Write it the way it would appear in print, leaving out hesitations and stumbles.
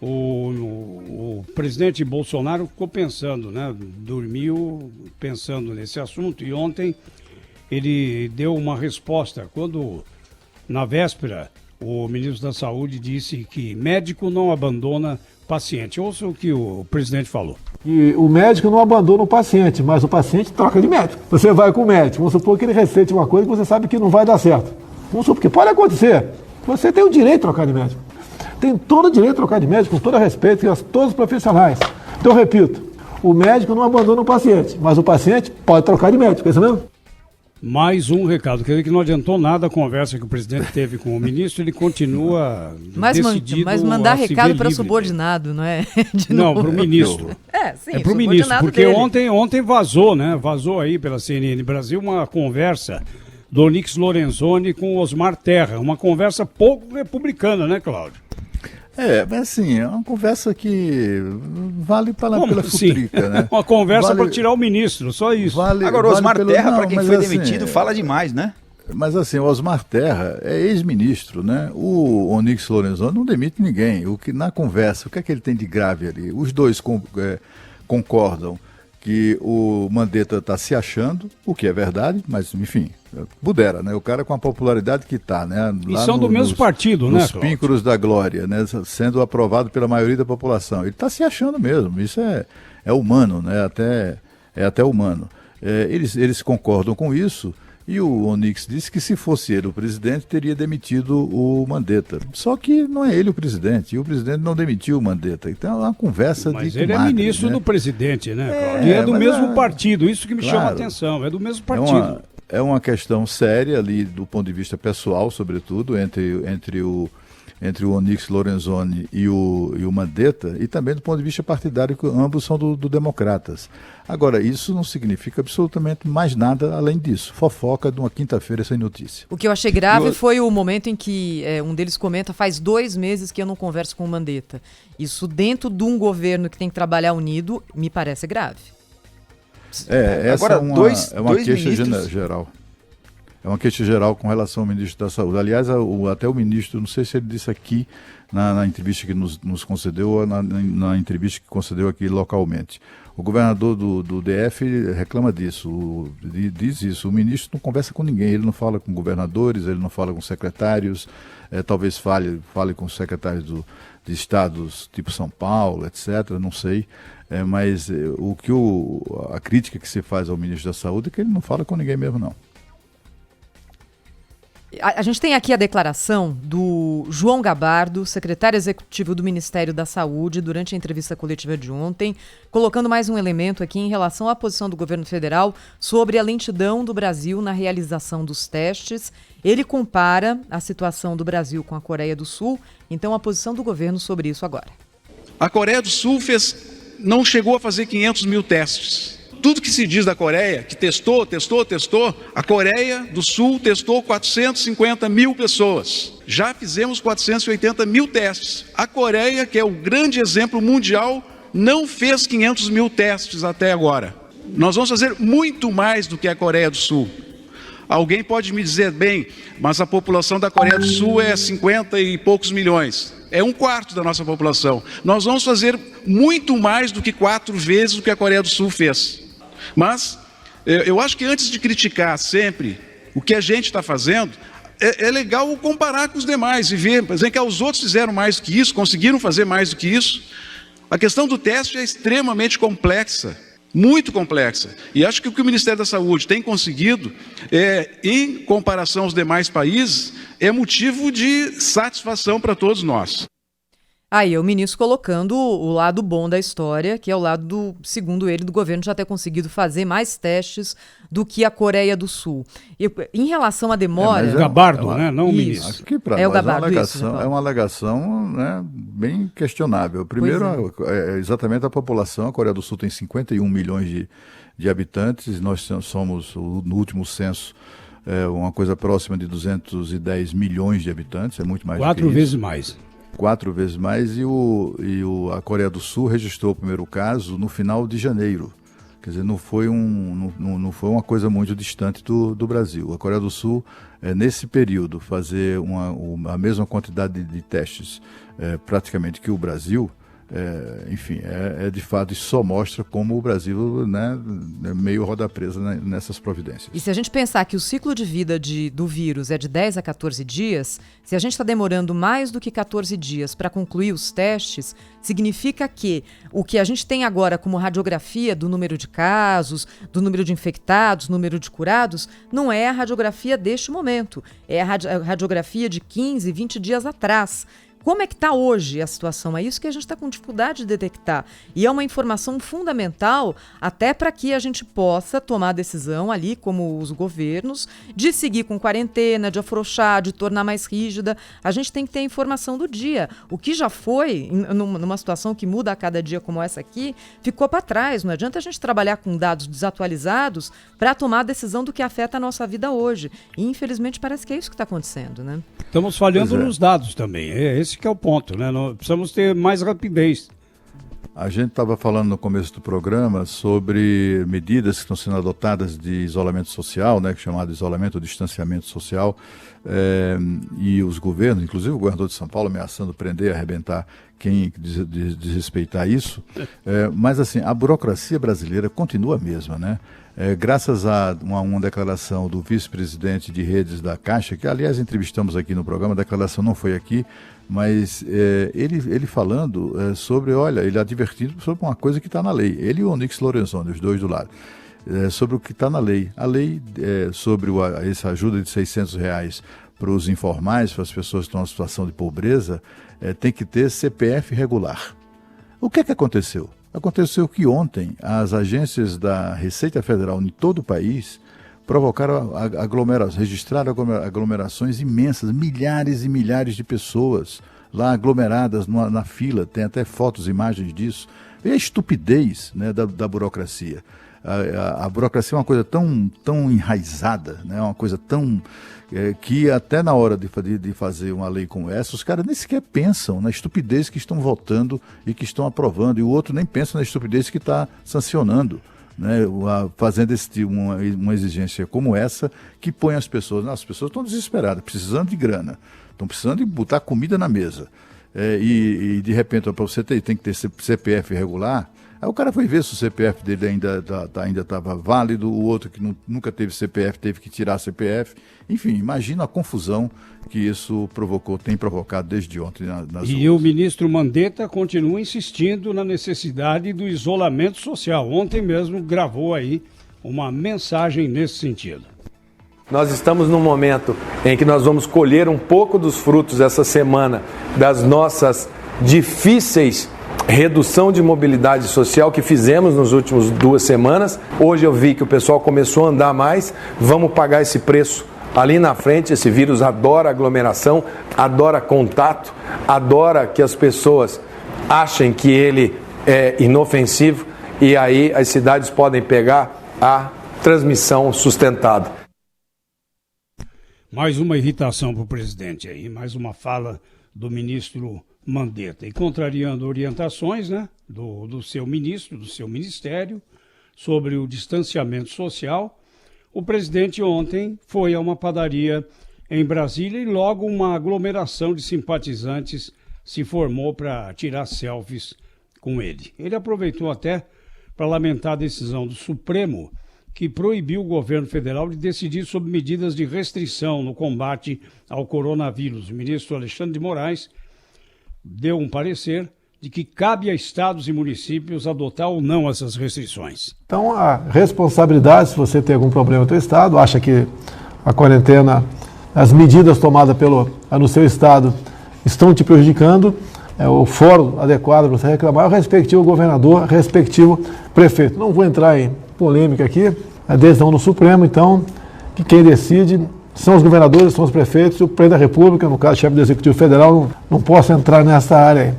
o presidente Bolsonaro ficou pensando, né? Dormiu pensando nesse assunto e ontem ele deu uma resposta quando, na véspera, o ministro da Saúde disse que médico não abandona paciente. Ouça o que o presidente falou. E o médico não abandona o paciente, mas o paciente troca de médico. Você vai com o médico, vamos supor que ele receite uma coisa que você sabe que não vai dar certo. Vamos supor, porque pode acontecer. Você tem o direito de trocar de médico. Tem todo o direito de trocar de médico, com todo respeito a todos os profissionais. Então, eu repito, o médico não abandona o paciente, mas o paciente pode trocar de médico, é isso mesmo? Mais um recado, quer dizer que não adiantou nada a conversa que o presidente teve com o ministro, ele continua decidido mas mandar a se recado ver para livre. subordinado, não é? Não, para o ministro. Sim, É para o ministro, porque dele. ontem vazou, né? Vazou aí pela CNN Brasil uma conversa do Onyx Lorenzoni com o Osmar Terra, uma conversa pouco republicana, né, Cláudio? Mas assim, é uma conversa que vale pela futrica, né? Uma conversa para tirar o ministro, só isso. Agora, o Osmar Terra, para quem foi demitido, fala demais, né? Mas assim, o Osmar Terra é ex-ministro, né? O Onyx Lorenzoni não demite ninguém. Na conversa, o que é que ele tem de grave ali? Os dois concordam que o Mandetta está se achando, o que é verdade, mas enfim, pudera, né? O cara com a popularidade que está, né? E são do mesmo partido, né? Nos píncaros da glória, né? Sendo aprovado pela maioria da população. Ele está se achando mesmo, isso é humano, né? É até humano. Eles concordam com isso. E o Onyx disse que se fosse ele o presidente, teria demitido o Mandetta. Só que não é ele o presidente, e o presidente não demitiu o Mandetta. Então é uma conversa Mas de ele comadre, é ministro, né? do presidente, né, Cláudio? E é do mesmo partido, isso que me chama a atenção, é do mesmo partido. É uma questão séria ali, do ponto de vista pessoal, sobretudo, entre o Onyx Lorenzoni e o Mandetta, e também do ponto de vista partidário, que ambos são do Democratas. Agora, isso não significa absolutamente mais nada além disso. Fofoca de uma quinta-feira sem notícia. O que eu achei grave foi o momento em que um deles comenta: faz 2 meses que eu não converso com o Mandetta. Isso dentro de um governo que tem que trabalhar unido, me parece grave. Essa agora, é uma queixa ministros... geral. É uma queixa geral com relação ao ministro da Saúde. Aliás, até o ministro, não sei se ele disse aqui na entrevista que nos concedeu ou na entrevista que concedeu aqui localmente. O governador do DF reclama disso, diz isso. O ministro não conversa com ninguém, ele não fala com governadores, ele não fala com secretários, talvez fale com secretários de estados tipo São Paulo, etc., não sei. Mas a crítica que se faz ao ministro da Saúde é que ele não fala com ninguém mesmo, não. A gente tem aqui a declaração do João Gabardo, secretário executivo do Ministério da Saúde, durante a entrevista coletiva de ontem, colocando mais um elemento aqui em relação à posição do governo federal sobre a lentidão do Brasil na realização dos testes. Ele compara a situação do Brasil com a Coreia do Sul. Então, a posição do governo sobre isso agora. A Coreia do Sul não chegou a fazer 500 mil testes. Tudo que se diz da Coreia, que testou, a Coreia do Sul testou 450 mil pessoas. Já fizemos 480 mil testes. A Coreia, que é o grande exemplo mundial, não fez 500 mil testes até agora. Nós vamos fazer muito mais do que a Coreia do Sul. Alguém pode me dizer, bem, mas a população da Coreia do Sul é 50 e poucos milhões. É 1/4 da nossa população. Nós vamos fazer muito mais do que 4 vezes o que a Coreia do Sul fez. Mas eu acho que antes de criticar sempre o que a gente está fazendo, é legal comparar com os demais e ver, por exemplo, que os outros fizeram mais do que isso, conseguiram fazer mais do que isso. A questão do teste é extremamente complexa, muito complexa. E acho que o que o Ministério da Saúde tem conseguido, em comparação aos demais países, é motivo de satisfação para todos nós. Aí, o ministro colocando o lado bom da história, que é o lado, segundo ele, do governo já ter conseguido fazer mais testes do que a Coreia do Sul. E, em relação à demora... Gabardo, né? Não o ministro. Acho que para nós é uma alegação, né, bem questionável. Primeiro, exatamente a população. A Coreia do Sul tem 51 milhões de habitantes. Nós somos, no último censo, uma coisa próxima de 210 milhões de habitantes. É muito mais do que isso. 4 vezes mais. 4 vezes mais, a Coreia do Sul registrou o primeiro caso no final de janeiro. Quer dizer, não foi uma coisa muito distante do Brasil. A Coreia do Sul, nesse período, fazer a mesma quantidade de testes praticamente que o Brasil, enfim, de fato, isso só mostra como o Brasil, né, é meio roda presa nessas providências. E se a gente pensar que o ciclo de vida do vírus é de 10 a 14 dias, se a gente está demorando mais do que 14 dias para concluir os testes, significa que o que a gente tem agora como radiografia do número de casos, do número de infectados, número de curados, não é a radiografia deste momento, é a radiografia de 15, 20 dias atrás. Como é que está hoje a situação? É isso que a gente está com dificuldade de detectar. E é uma informação fundamental até para que a gente possa tomar a decisão ali, como os governos, de seguir com quarentena, de afrouxar, de tornar mais rígida. A gente tem que ter a informação do dia. O que já foi, numa situação que muda a cada dia como essa aqui, ficou para trás. Não adianta a gente trabalhar com dados desatualizados para tomar a decisão do que afeta a nossa vida hoje. E, infelizmente, parece que é isso que está acontecendo, né? Estamos falhando nos dados também. Esse que é o ponto, né? Nós precisamos ter mais rapidez. A gente estava falando no começo do programa sobre medidas que estão sendo adotadas de isolamento social, né, que é chamado isolamento ou distanciamento social, e os governos, inclusive o governador de São Paulo, ameaçando prender, arrebentar quem desrespeitar isso. Mas assim, a burocracia brasileira continua a mesma, né? Graças a uma declaração do vice-presidente de redes da Caixa, que aliás entrevistamos aqui no programa, a declaração não foi aqui, mas ele falando sobre, ele advertindo sobre uma coisa que está na lei. Ele e o Onyx Lorenzoni, os dois do lado, sobre o que está na lei. A lei sobre essa ajuda de R$600 para os informais, para as pessoas que estão em situação de pobreza, tem que ter CPF regular. O que aconteceu? Aconteceu que ontem as agências da Receita Federal em todo o país provocaram registraram aglomerações imensas, milhares e milhares de pessoas lá aglomeradas na fila, tem até fotos, imagens disso. E a estupidez, né, da burocracia. A burocracia é uma coisa tão enraizada, né, uma coisa tão... que até na hora de fazer uma lei como essa, os caras nem sequer pensam na estupidez que estão votando e que estão aprovando, e o outro nem pensa na estupidez que está sancionando, né, fazendo uma exigência como essa, que põe as pessoas estão desesperadas, precisando de grana, estão precisando de botar comida na mesa, e de repente, para você tem que ter CPF regular. Aí o cara foi ver se o CPF dele ainda estava válido, o outro que nunca teve CPF teve que tirar CPF. Enfim, imagina a confusão que isso tem provocado desde ontem nas ruas. E o ministro Mandetta continua insistindo na necessidade do isolamento social. Ontem mesmo gravou aí uma mensagem nesse sentido. Nós estamos num momento em que nós vamos colher um pouco dos frutos essa semana das nossas difíceis redução de mobilidade social que fizemos nas últimas 2 semanas. Hoje eu vi que o pessoal começou a andar mais, vamos pagar esse preço ali na frente. Esse vírus adora aglomeração, adora contato, adora que as pessoas achem que ele é inofensivo, e aí as cidades podem pegar a transmissão sustentada. Mais uma irritação para o presidente aí, mais uma fala do ministro Mandetta, e contrariando orientações, né, do seu ministro, do seu ministério, sobre o distanciamento social. O presidente ontem foi a uma padaria em Brasília e logo uma aglomeração de simpatizantes se formou para tirar selfies com ele. Ele aproveitou até para lamentar a decisão do Supremo, que proibiu o governo federal de decidir sobre medidas de restrição no combate ao coronavírus. O ministro Alexandre de Moraes deu um parecer de que cabe a estados e municípios adotar ou não essas restrições. Então, a responsabilidade, se você tem algum problema no seu estado, acha que a quarentena, as medidas tomadas no seu estado estão te prejudicando, o fórum adequado para você reclamar é o respectivo governador, respectivo prefeito. Não vou entrar em polêmica aqui, a decisão do Supremo, então, que quem decide são os governadores, são os prefeitos, e o presidente da República, no caso, chefe do Executivo Federal, não posso entrar nessa área aí.